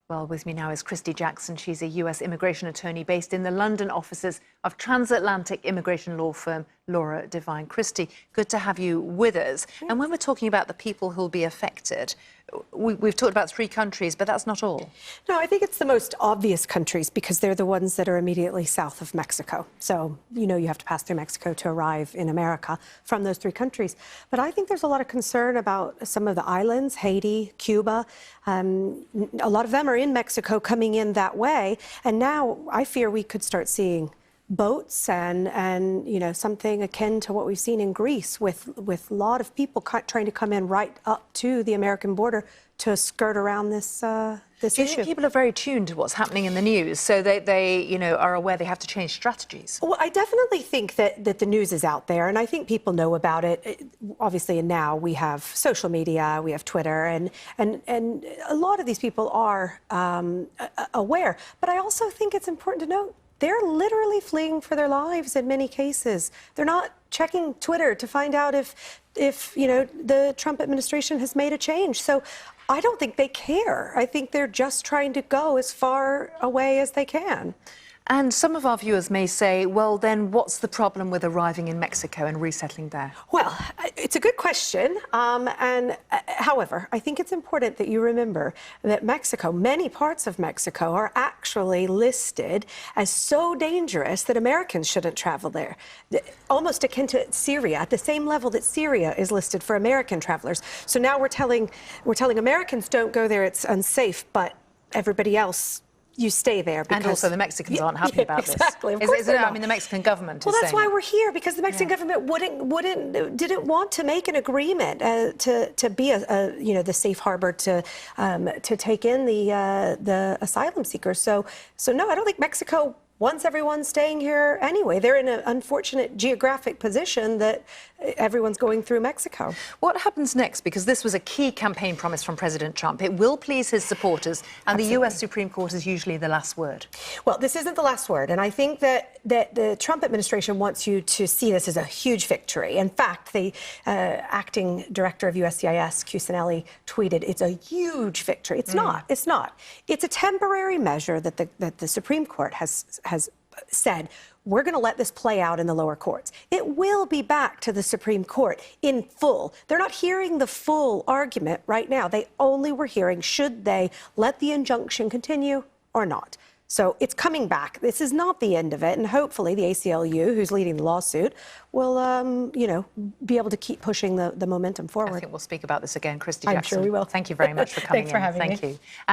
Well, with me now is Christi Jackson. She's a US immigration attorney based in the London offices of transatlantic immigration law firm Laura Devine. Christi, good to have you with us. Thanks. And when we're talking about the people who'll be affected, we've talked about 3 countries, but that's not all. No, I think it's the most obvious countries because they're the ones that are immediately south of Mexico. So, you have to pass through Mexico to arrive in America from those 3 countries. But I think there's a lot of concern about some of the islands, Haiti, Cuba. A lot of them are in Mexico coming in that way. And now I fear we could start seeing boats and something akin to what we've seen in Greece with a lot of people trying to come in right up to the American border to skirt around this issue. Do you think people are very tuned to what's happening in the news, so they are aware they have to change strategies? Well, I definitely think that the news is out there, and I think people know about it. Obviously, and now we have social media, we have Twitter, and a lot of these people are aware. But I also think it's important to note they're literally fleeing for their lives in many cases. They're not checking Twitter to find out if the Trump administration has made a change. So I don't think they care. I think they're just trying to go as far away as they can. And some of our viewers may say, well, then what's the problem with arriving in Mexico and resettling there? Well, it's a good question. However, I think it's important that you remember that Mexico, many parts of Mexico, are actually listed as so dangerous that Americans shouldn't travel there. Almost akin to Syria, at the same level that Syria is listed for American travelers. So now we're telling Americans don't go there, it's unsafe, but everybody else, you stay there. And also the Mexicans aren't happy about this. Exactly. Of course I mean, the Mexican government is saying... Well, that's why we're here, because the Mexican government didn't want to make an agreement to be the safe harbor to take in the asylum seekers. So no, I don't think Mexico wants everyone staying here anyway. They're in an unfortunate geographic position that everyone's going through Mexico. What happens next? Because this was a key campaign promise from President Trump. It will please his supporters, and Absolutely. The US Supreme Court is usually the last word. Well, this isn't the last word, and I think that the Trump administration wants you to see this as a huge victory. In fact, the acting director of USCIS, Cusinelli, tweeted, "It's a huge victory." It's not. It's not. It's a temporary measure that the Supreme Court has said, we're going to let this play out in the lower courts. It will be back to the Supreme Court in full. They're not hearing the full argument right now. They only were hearing, should they let the injunction continue or not? So it's coming back. This is not the end of it. And hopefully the ACLU, who's leading the lawsuit, will, be able to keep pushing the momentum forward. I think we'll speak about this again, Christi Jackson. I'm sure we will. Thank you very much for coming in. Thanks for having me. Thank you.